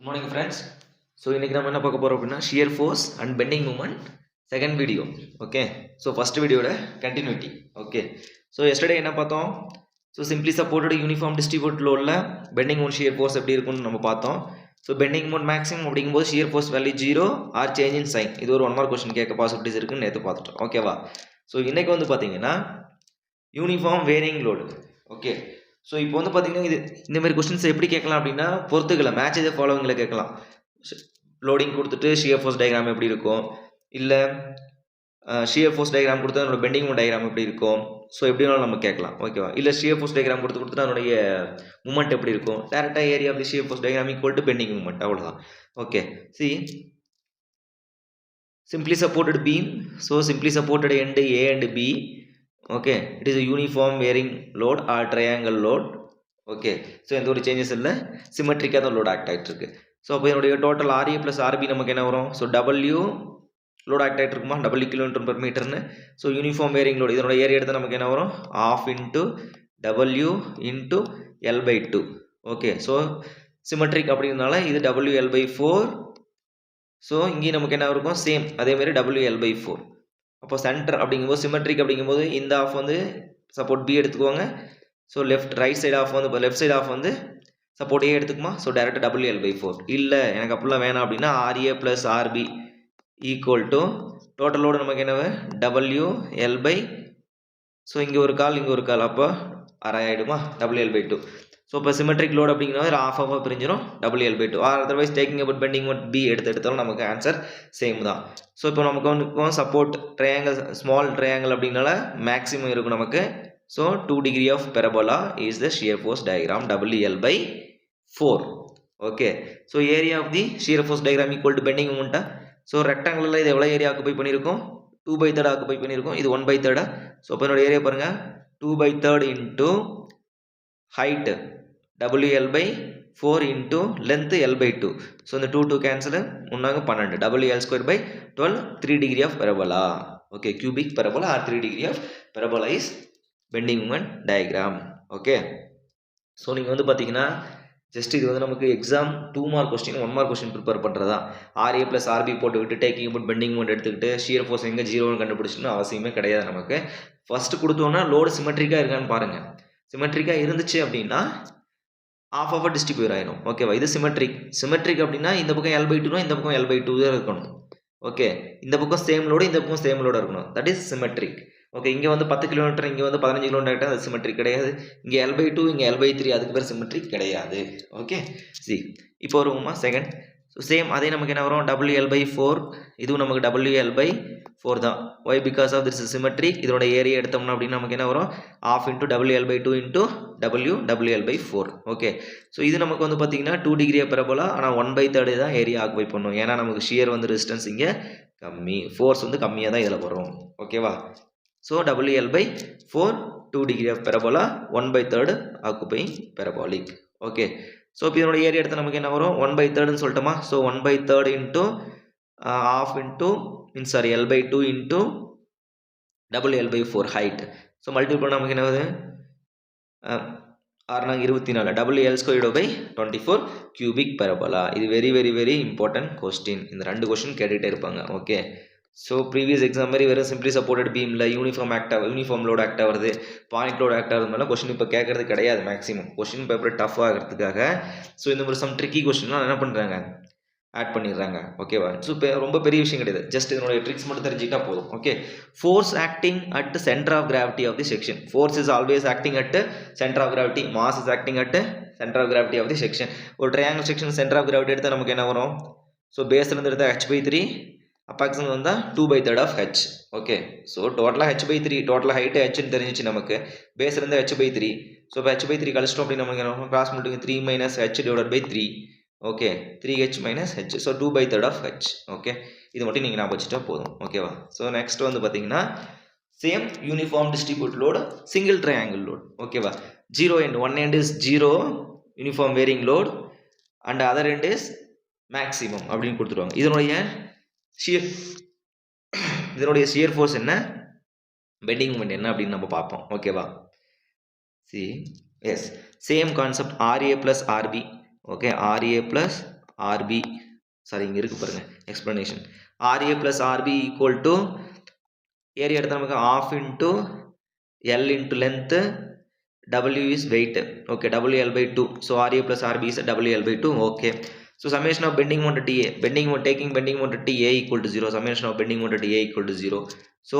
Good morning friends. So இன்னைக்கு நம்ம என்ன பார்க்க போறோம் அப்படினா shear force and bending moment second video. Okay. So first video ஓட continuity. Okay. So yesterday என்ன பார்த்தோம்? So simply supported uniform distributed load ல bending moment shear force எப்படி இருக்கும்னு நம்ம பார்த்தோம். So bending moment maximum அப்படிங்கும்போது shear force value 0 or change in sign. இது ஒரு 1 mark question கேட்க possibilities இருக்குன்னு நேத்து பார்த்துட்டோம். ஓகேவா? So இன்னைக்கு வந்து பாத்தீங்கன்னா uniform varying load. Okay. So இப்போ வந்து பார்த்தீங்கன்னா இது இந்த மாதிரி கொஸ்டின்ஸ் எப்படி கேட்கலாம் அப்படின்னா பொறுத்துக்கல மேட்ச் இதை ஃபாலோவிங்கில் கேட்கலாம். லோடிங் கொடுத்துட்டு ஷியர் ஃபோர்ஸ் டயக்ராம் எப்படி இருக்கும், இல்லை ஷியர் ஃபோர்ஸ் டயக்ராம் கொடுத்து அதனோட பெண்டிங் டயக்ராம் எப்படி இருக்கும், ஸோ எப்படினாலும் நம்ம கேட்கலாம். ஓகேவா? இல்லை ஷியர் ஃபோர்ஸ் டயக்ராம் கொடுத்துட்டு அதனுடைய மூமெண்ட் எப்படி இருக்கும், டேரெக்டாக area of the shear force diagram equal to bending moment, அவ்வளோதான். Okay. See simply supported beam, so simply supported end A and B. Okay, it is a uniform varying load or triangle load. Okay, so எந்த ஒரு changes இல்லை, சிமெட்ரிக்காக தான் load act ஆகிட்டு இருக்கு. So அப்போ என்னுடைய total RA plus RB நமக்கு என்ன வரும்? ஸோ W லோட் ஆக்ட் ஆகிட்டு இருக்குமா, W கிலோமீட்டர் பெர் மீட்டர்னு. ஸோ யூனிஃபார்ம் வேரிங் லோடு இதனோட ஏரியா எடுத்தால் நமக்கு என்ன வரும்? ½ into W into L/2. Okay, so symmetric அப்படிங்கிறதுனால இது WL/4. ஸோ இங்கேயும் நமக்கு என்ன இருக்கும்? சேம் அதேமாதிரி WL/4. அப்போ சென்டர் அப்படிங்கும்போது சிமெட்ரிக் அப்படிங்கும்போது இந்த ஆஃப் வந்து சப்போர்ட் பி எடுத்துக்குவாங்க. ஸோ ரைட் சைடு ஆஃப் வந்து இப்போ லெஃப்ட் சைடு ஆஃப் வந்து சப்போர்ட் ஏ எடுத்துக்குமா. ஸோ டேரெக்டாக WL/4. இல்லை எனக்கு அப்படிலாம் வேணாம் அப்படின்னா RA plus RB equal to டோட்டலோடு நமக்கு என்னவு WL/, ஸோ இங்கே ஒரு கால் இங்கே ஒரு கால், அப்போ அரை ஆகிடுமா WL/2. ஸோ இப்போ சிமெட்ரிக் லோட் அப்படிங்கிறது ஆஃபாக பிரிஞ்சிடும் WL/2. Or otherwise taking about bending mode B எடுத்தாலும் நமக்கு ஆன்சர் சேம் தான். ஸோ இப்போ நமக்கு வந்து சப்போர்ட் ட்ரையாங்கிள் ஸ்மால் ட்ரையாங்கிள் அப்படின்னால மேக்ஸிமம் இருக்கும் நமக்கு. So 2 degree of parabola is the shear force diagram WL/4. Okay. So area of the shear force diagram equal to bending மூமெண்ட்டா. ஸோ ரெக்டாங்கிளில் இது எவ்வளோ ஏரியா ஆக்குபை பண்ணியிருக்கும்? 2/3 ஆக்குபை பண்ணியிருக்கும். இது 1/3. ஸோ இப்போ என்னோட ஏரியா பாருங்கள், 2/3 into height WL/4 into length L/2. So இந்த 2 cancel, முன்னாங்க 12. WL²/12, 3 degree of parabola. Okay, cubic parabola or 3 degree of parabola is bending moment diagram. Okay. So நீங்க வந்து பார்த்தீங்கன்னா ஜஸ்ட் இது வந்து நமக்கு exam 2 mark question 1 mark question prepare பண்ணுறதா. RA plus RB போட்டுக்கிட்டு taking about bending moment எடுத்துக்கிட்டு shear force எங்கே 0ன்னு கண்டுபிடிச்சணும் அவசியமே கிடையாது நமக்கு. ஃபர்ஸ்ட் கொடுத்தோன்னா லோடு சிமெட்ரிக்காக இருக்கான்னு பாருங்கள். சிமெட்ரிக்காக இருந்துச்சு அப்படின்னா ஆஃப் டிஸ்ட்ரிபியூட் ஆயிடும். ஓகேவா? இது சிமெட்ரிக் அப்படின்னா இந்த பக்கம் L/2 இந்த பக்கம் L/2 தான் இருக்கணும். ஓகே, இந்த பக்கம் சேம் லோடு இந்த பக்கம் சேம் லோடு இருக்கணும். That is symmetric. ஓகே, இங்கே வந்து 10 கிலோமீட்டர் இங்கே வந்து 15 கிலோமீட்டர், அது சிமெட்ரிக் கிடையாது. இங்கே L/2 இங்கே L/3, அதுக்கு பேர் சிமெட்ரிக் கிடையாது. ஓகே, சி இப்போ வருவோமா செகண்ட். ஸோ சேம் அதே நமக்கு என்ன வரும்? WL/4. இதுவும் நமக்கு WL/4 தான். Why? Because of this symmetric. இதோட ஏரியா எடுத்தோம்னா அப்படின்னு நமக்கு என்ன வரும்? ½ into WL/2 into WL/4. Okay, so இது நமக்கு வந்து பார்த்தீங்கன்னா 2 degree பெரபோலா. ஆனால் 1/3 தான் ஏரியா ஆக்குபை பண்ணும். ஏன்னா நமக்கு ஷியர் வந்து ரெசிஸ்டன்ஸ் இங்கே கம்மி, ஃபோர்ஸ் வந்து கம்மியாக தான் இதில் வரும். ஓகேவா? So WL/4 2 degree of parabola, 1/3 occupy parabolic. Okay, so இப்போ இதனோட ஏரியா எடுத்து நமக்கு என்ன வரும்? 1/3ன்னு சொல்லிட்டோமா. So 1/3 into ½ into L/2 into WL/4 height. So multiple நமக்கு என்ன வருது? 6×24 WL²/24 கியூபிக் பெரபோலா. இது very very very important question. இந்த 2 கொஸ்டின் கேட்டுகிட்டே இருப்பாங்க. ஓகே, ஸோ ப்ரீவியஸ் எக்ஸாம் மாதிரி வெறும் சிம்பிளி சப்போர்ட்டட் பீமில் யூனிஃபார்ம் லோட் ஆக்ட் ஆகுது, பாயிண்ட் லோட் ஆக்ட் ஆகுதுனால கொஸ்டின் இப்போ கேட்கறது கிடையாது. மேக்ஸிமம் கொஸ்டின் பேப்பர் டஃப் ஆகிறதுக்காக ஸோ இந்த மாதிரி சம் ட்ரிக்கி கொஸ்டின்லாம் என்ன பண்ணுறாங்க? ஆட் பண்ணிடுறாங்க. ஓகேவா? ஸோ இப்போ ரொம்ப பெரிய விஷயம் கிடையாது, ஜஸ்ட் இதனுடைய ட்ரிக்ஸ் மட்டும் தெரிஞ்சுக்கிட்டா போதும். Okay, force acting at centre of gravity of the section. Force is always acting at centre of gravity. Mass is acting at centre of gravity of the section. ஒரு triangle section centre of gravity எடுத்தால் நமக்கு என்ன வரும்? So பேஸ்லேருந்து எடுத்தால் H/3, அப்பாக்ஸில் வந்தால் 2/3 of H. Okay, so டோட்டலாக H/3, டோட்டலாக height Hன்னு தெரிஞ்சிச்சு நமக்கு. பேஸ்லேருந்து H/3. ஸோ இப்போ H/3 கழிச்சிட்டோம் அப்படின்னு நமக்கு என்ன cross multiple 3 - H/3. Okay, 3H - H. So 2/3 of H. Okay, இது மட்டும் நீங்கள் ஞாபகம் வச்சுட்டா போதும். ஓகேவா? ஸோ நெக்ஸ்ட் வந்து பார்த்தீங்கன்னா same uniform distribute load, single triangle load. ஓகேவா? 0 end, one end is 0 uniform varying load and other end is maximum அப்படின்னு கொடுத்துருவாங்க. இதனுடைய ஷியர் ஃபோர்ஸ் என்ன, பெண்டிங் மூமெண்ட் என்ன அப்படின்னு நம்ம பார்ப்போம். ஓகேவா? சி எஸ் same concept RA + RB. Okay, RA + RB, sorry இங்கே இருக்குது பாருங்கள் explanation. RA + RB equal to area எடுத்தால் நமக்கு half into L into length, W is weight. Okay, WL/2. So RA + RB is WL/2. Okay. So summation of bending moment at TA, taking bending moment at TA equal to 0. Summation of bending moment at TA equal to 0. So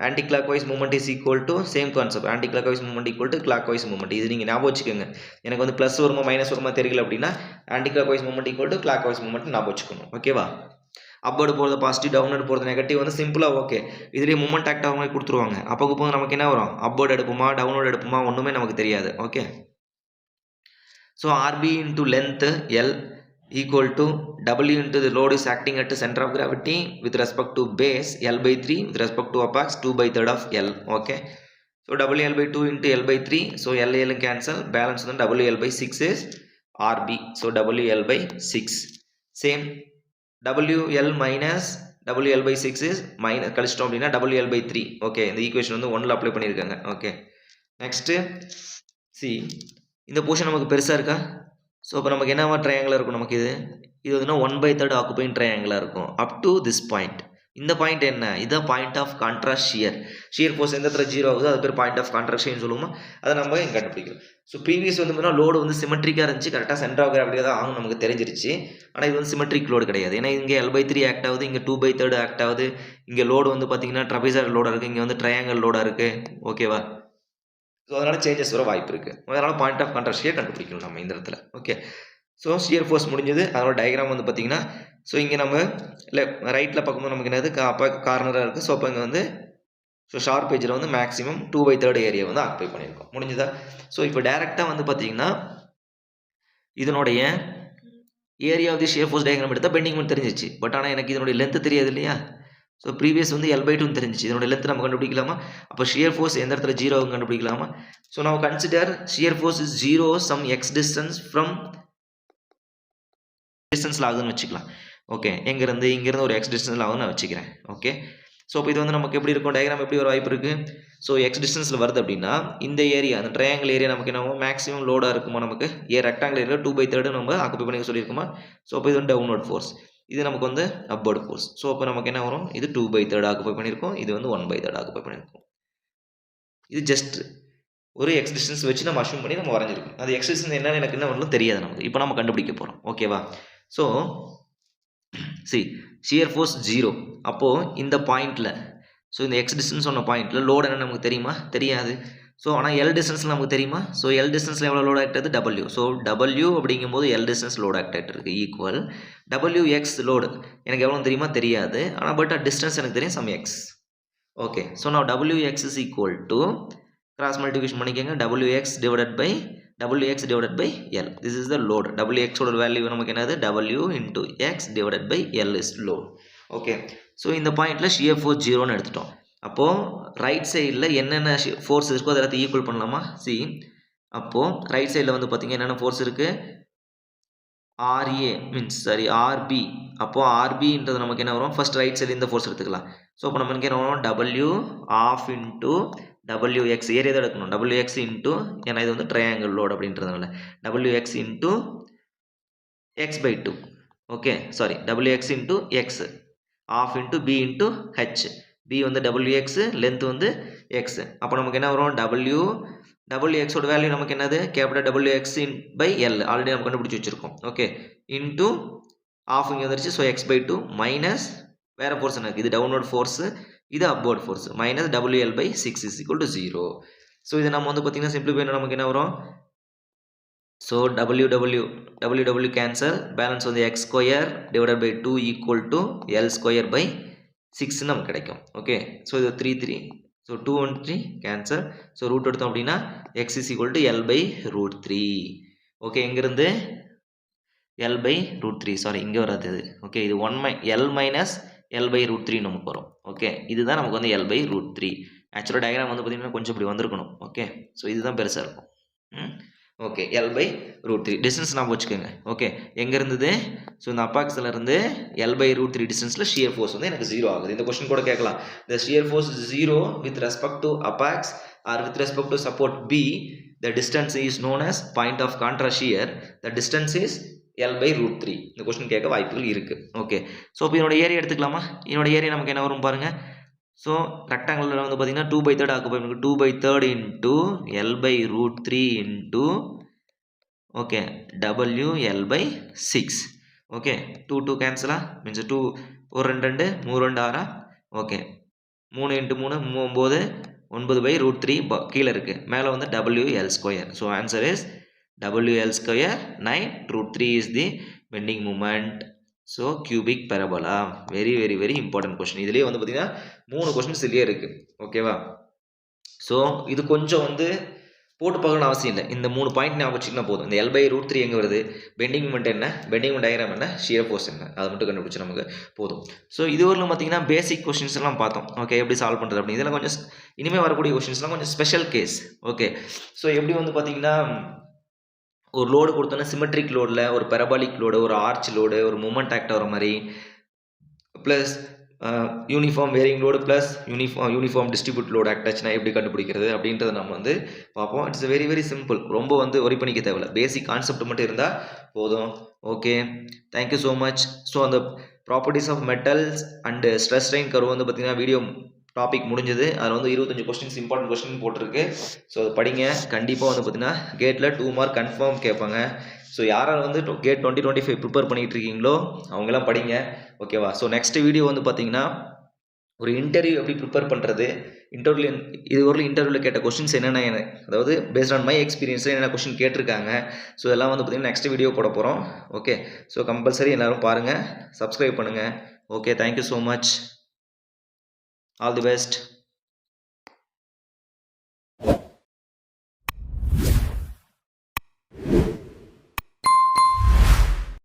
anti-clockwise movement is equal to same concept. Anti-clockwise movement equal to clockwise movement. இது நீங்கள் ஞாபகம் வச்சுக்கோங்க. எனக்கு வந்து plus வருமா minus வருமா தெரியல அப்படின்னா anti-clockwise movement equal to clockwise movement ஞாபகம் வச்சுக்கணும். ஓகேவா? அப்வர்டு போகிறது பாசிட்டிவ், டவுன்வர்டு போகிறது நெகட்டிவ் வந்து சிம்பிளாக ஓகே. இதுலேயே மூமெண்ட் ஆக்ட் ஆக மாதிரி கொடுத்துருவாங்க. அப்போ போது நமக்கு என்ன வரும்? அப்வர்டு எடுப்புமா டவுன்வர்டு எடுப்புமா ஒன்றுமே நமக்கு தெரியாது. Okay. So RB into length L equal to W into the load is acting at the center of gravity with respect to base L/3 with respect to apex 2/3 of L. Okay. So WL/2 into L/3. So L cancel. Balance then WL/6 is RB. So WL/6. Same. WL minus WL/6 is minus கழிச்சிட்டோம் அப்படின்னா WL/3. Okay, இந்த equation வந்து 1ல் apply பண்ணியிருக்காங்க. Okay, next C இந்த portion நமக்கு பெருசாக இருக்கா? So அப்போ நமக்கு என்னவா ட்ரையாங்கிளாக இருக்கும்? நமக்கு இது வந்து 1/3 ஆக்குபைன் ட்ரையாங்கிளாக இருக்கும் அப் டு திஸ் பாயிண்ட். இந்த பாயிண்ட் என்ன? இதுதான் point of contrast shear force எந்த இடத்துல 0 ஆகுதோ அது பேர் பாயிண்ட் ஆஃப் கான்ட்ராஸ்ட் ஷியர்னு சொல்லுவோமா? அதை நம்ம இங்கே கண்டுபிடிக்கிறோம். ஸோ ப்ரீவியஸ் வந்து பார்த்தீங்கன்னா லோடு வந்து சிமெட்ரிக்காக இருந்துச்சு, கரெக்டாக சென்டர் ஆஃப் கிராவிட்டியாக தான் ஆகும் நமக்கு தெரிஞ்சிருச்சு. ஆனால் இது வந்து சிமெட்ரிக் லோடு கிடையாது. ஏன்னா இங்கே L/3 ஆக்ட் ஆகுது, இங்கே 2/3 ஆக்ட் ஆகுது. இங்கே லோடு வந்து பார்த்தீங்கன்னா ட்ரபீசாய்டல் லோடாக இருக்குது, இங்கே வந்து ட்ரையாங்கிள் லோடாக இருக்குது. ஓகேவா? ஸோ அதனால் சேஞ்சஸ் வர வாய்ப்பு இருக்குது. அதனால் பாயிண்ட் ஆஃப் கான்ட்ராஸ்ட் ஷியர் கண்டுபிடிக்கணும் நம்ம இந்த இடத்துல. ஓகே, ஸோ ஷியர் ஃபோர்ஸ் முடிஞ்சது. அதோட டயக்ராம் வந்து பார்த்தீங்கன்னா ஸோ இங்கே நம்ம ரைட்டில் பார்க்கும்போது நமக்கு என்னது கார்னராக இருக்குது. ஸோ அப்போ இங்கே வந்து ஸோ ஷார்ப் எட்ஜில் வந்து மேக்ஸிமம் 2/3 ஏரியா வந்து ஆக்குபை பண்ணியிருக்கோம். முடிஞ்சதா? ஸோ இப்போ டேரெக்டாக வந்து பார்த்தீங்கன்னா இதனுடைய area of the shear force diagram எடுத்தால் பெண்டிங் மொமெண்ட் தெரிஞ்சிச்சு. பட் ஆனால் எனக்கு இதனுடைய லென்த்து தெரியாது இல்லையா? ஸோ ப்ரீவியஸ் வந்து L/2 தெரிஞ்சிச்சு. இதனுடைய லென்த் நம்ம கண்டுபிடிக்கலாமா? அப்போ ஷியர் ஃபோர்ஸ் எந்த இடத்துல 0 கண்டுபிடிக்கலாமா? ஸோ நம்ம consider shear force is 0 some x distance from டிஸ்டன்ஸில் ஆகுதுன்னு வச்சுக்கலாம். ஓகே, இங்கேருந்து ஒரு எக்ஸ் டிஸ்டன்ஸில் ஆகுதுன்னு நான் வச்சுக்கிறேன். ஓகே, ஸோ இப்போ இது வந்து நமக்கு எப்படி இருக்கும்? டயக்ராம் எப்படி ஒரு வாய்ப்பு இருக்குது? ஸோ எக்ஸ் டிஸ்டன்ஸில் வருது அப்படின்னா இந்த ஏரியா, அந்த ட்ரையாங்கிள் ஏரியா நமக்கு என்ன மேக்ஸிமம் லோடாக இருக்குமா? நமக்கு ரெக்டாங்கிள் ஏரியா 2/3 நம்ம ஆக்குபை பண்ணி சொல்லியிருக்குமா? ஸோ அப்போ இது வந்து டவுன்வர்ட் ஃபோர்ஸ், இது நமக்கு வந்து அப்வர்ட் ஃபோர்ஸ். ஸோ அப்போ நமக்கு என்ன வரும்? இது 2/3 ஆக்குபை பண்ணியிருக்கோம், இது வந்து 1/3 ஆக்குபை பண்ணியிருக்கோம். இது ஜஸ்ட் ஒரு எக்ஸ் டிஸ்டன்ஸ் வச்சு நம்ம அஷ்யூம் பண்ணி நம்ம வரைஞ்சிருக்கோம். அது எக்ஸ் டிஸ்டன்ஸ் என்னன்னு எனக்கு என்ன வரலும் தெரியாது நமக்கு. இப்போ நம்ம கண்டுபிடிக்க போகிறோம். ஓகேவா? So shear force 0. அப்போது இந்த பாயிண்டில், ஸோ இந்த எக்ஸ் டிஸ்டன்ஸ் சொன்ன பாயிண்டில் லோடு என்ன நமக்கு தெரியுமா? தெரியாது. ஸோ ஆனால் எல் டிஸ்டன்ஸில் நமக்கு தெரியுமா? ஸோ எல் டிஸ்டன்ஸில் எவ்வளோ லோட் ஆக்ட் ஆகுது? W. ஸோ W அப்படிங்கும்போது எல் டிஸ்டன்ஸ் லோட் ஆக்ட் ஆகிட்டு இருக்குது ஈக்குவல் WX லோடு எனக்கு எவ்வளோ தெரியுமா? தெரியாது. ஆனால் பட் டிஸ்டன்ஸ் எனக்கு தெரியும், சம் எக்ஸ். ஓகே, ஸோ நான் WX is equal to cross multiplication பண்ணிக்கோங்க, WX divided by L. This is the load. WX ஓட வேல்யூ நமக்கு என்னது? W into X divided by L is load. Okay, so இந்த பாயிண்டில் shear force 0ன்னு எடுத்துட்டோம். அப்போது right சைடில் என்னென்ன ஃபோர்ஸ் இருக்கோ அதை எல்லாத்தையும் ஈக்குவல் பண்ணலாமா? அப்போது ரைட் சைடில் வந்து பார்த்தீங்கன்னா என்னென்ன ஃபோர்ஸ் இருக்குது? RB. அப்போது RBன்றது நமக்கு என்ன வரும்? ஃபர்ஸ்ட் ரைட் சைடு இந்த ஃபோர்ஸ் எடுத்துக்கலாம். ஸோ அப்போ நம்ம என்ன வரும்? W half into WX area தான் எடுக்கணும். WX இன்ட்டு, ஏன்னா இது வந்து ட்ரையாங்கிள் லோட் அப்படின்றதுனால WX into X/2. Okay, sorry, WX into X half into B into H. B வந்து WX, லென்த் வந்து X. அப்போ நமக்கு என்ன வரும்? WX ஓட வேல்யூ நமக்கு என்னது? Capital WX by L already நம்ம கண்டுபிடிச்சி வச்சுருக்கோம். ஓகே, இன்ட்டு half இங்கே வந்துருச்சு. ஸோ X/2 மைனஸ் வேறு ஃபோர்ஸ் எனக்கு இது டவுன்வர்ட் ஃபோர்ஸு, இது upward force, minus WL/6 is equal to 0. So இதை நம்ம வந்து பார்த்தீங்கன்னா சிம்பிளிஃபை பண்ண நமக்கு என்ன வரும்? ஸோ WW கேன்சல், பேலன்ஸ் வந்து X square divided by 2 equal to L square by 6 நமக்கு கிடைக்கும். ஓகே, ஸோ இது 3 ஸோ 2 1 3 கேன்சல். ஸோ ரூட் எடுத்தோம் அப்படின்னா X is equal to L/√3. Okay, இங்கேருந்து L/√3, சாரி இங்கே வராது இது. ஓகே, இது L மைனஸ் L/√3 நமக்கு வரும். ஓகே, இதுதான் நமக்கு வந்து L/√3. ஆக்சுவலாக டயக்ராம் வந்து பார்த்தீங்கன்னா கொஞ்சம் இப்படி வந்திருக்கணும். ஓகே, ஸோ இதுதான் பெருசாக இருக்கும். ஓகே, L/√3 டிஸ்டன்ஸ் நான் வச்சுக்கோங்க. ஓகே, எங்கே இருந்தது? ஸோ இந்த அப்பாக்ஸில் இருந்து L/√3 டிஸ்டன்ஸில் ஷியர் ஃபோர்ஸ் வந்து எனக்கு 0 ஆகுது. இந்த கொஸ்டின் கூட கேட்கலாம். The shear force 0 with respect to apex or with respect to support B. The distance is known as point of contrast shear. The distance is L/√3 இந்த கொஸ்டின் கேட்க வாய்ப்புகள் இருக்குது. ஓகே, ஸோ இப்போ இதனோட ஏரியா எடுத்துக்கலாமா? இதனோட ஏரியா நமக்கு என்ன வரும் பாருங்கள். ஸோ ரெக்டாங்கிளில் வந்து பார்த்தீங்கன்னா 2/3 ஆக்குப்பை நமக்கு 2/3 into L/√3 into okay WL/6. Okay, 2 2 கேன்சலா மீன்ஸ் 2 ஒரு 2 2 3 2 6 ஓகே 3 இன்ட்டு 3 9 9/√3 கீழே இருக்குது, மேலே வந்து WL². So answer is WL² 9 √3 is the bending moment. So cubic parabola very very very important question. இதுலேயே வந்து பார்த்தீங்கன்னா 3 கொஸ்டின்ஸ் இதுலேயே இருக்குது. ஓகேவா? ஸோ இது கொஞ்சம் வந்து போட்டு பார்க்கணும்னு அவசியம் இல்லை. இந்த 3 பாயிண்ட் ஞாபகம் வச்சுக்கினா போதும். இந்த L/√3 எங்கே வருது, பெண்டிங் மூமெண்ட் என்ன, பெண்டிங் மூமெண்ட் டயக்ராம் என்ன, ஷியர் ஃபோர்ஸ் என்ன, அதை மட்டும் கண்டுபிடிச்சி நமக்கு போதும். ஸோ இதுவரையிலும் பார்த்தீங்கன்னா பேசிக் கொஸ்டின்ஸ் எல்லாம் பார்த்தோம். ஓகே, எப்படி சால்வ் பண்ணுறது அப்படின்னு. இதெல்லாம் கொஞ்சம் இனிமேல் வரக்கூடிய கொஸ்டின்ஸ்லாம் கொஞ்சம் ஸ்பெஷல் கேஸ். ஓகே, ஸோ எப்படி வந்து பார்த்தீங்கன்னா ஒரு லோடு கொடுத்தோன்னா சிமெட்ரிக் லோடில் ஒரு பெரபாலிக் லோடு, ஒரு ஆர்ச் லோடு, ஒரு மூமெண்ட் ஆக்ட் வர மாதிரி, plus uniform varying load plus uniform distribute load act ஆச்சுன்னா எப்படி கண்டுபிடிக்கிறது அப்படின்றத நம்ம வந்து பார்ப்போம். It's very very simple. ரொம்ப வந்து ஒரி பண்ணிக்க தேவையில்ல. பேசிக் கான்செப்ட் மட்டும் இருந்தால் போதும். Okay, thank you so much. So அந்த properties of metals and stress strain curve வந்து பார்த்தீங்கன்னா வீடியோ டாபிக் முடிஞ்சது. அதில் வந்து 25 கொஸ்டின்ஸ் இம்பார்ட்டன்ட் கொஸ்டின் போட்டிருக்கு. ஸோ அது படிங்க. கண்டிப்பாக வந்து பார்த்தீங்கன்னா கேட்டில் 2 மார்க் கன்ஃபார்ம் கேட்பாங்க. ஸோ யார் வந்து கேட் 2025 ப்ரிப்பேர் பண்ணிகிட்டு இருக்கீங்களோ அவங்கெல்லாம் படிங்க. ஓகேவா? ஸோ நெக்ஸ்ட் வீடியோ வந்து பார்த்தீங்கன்னா ஒரு இன்டர்வியூ எப்படி ப்ரிப்பேர் பண்ணுறது, இதுவரையிலும் இன்டர்வியூவில் கேட்ட கொஸ்டின்ஸ் என்னென்ன, அதாவது பேஸ்ட் ஆன் மை எக்ஸ்பீரியன்ஸில் என்னென்ன கொஸ்டின் கேட்டிருக்காங்க. ஸோ இதெல்லாம் வந்து பார்த்தீங்கன்னா நெக்ஸ்ட் வீடியோ போட போகிறோம். ஓகே, ஸோ கம்பல்சரி எல்லோரும் பாருங்கள், சப்ஸ்கிரைப் பண்ணுங்கள். Okay, thank you so much. All the best.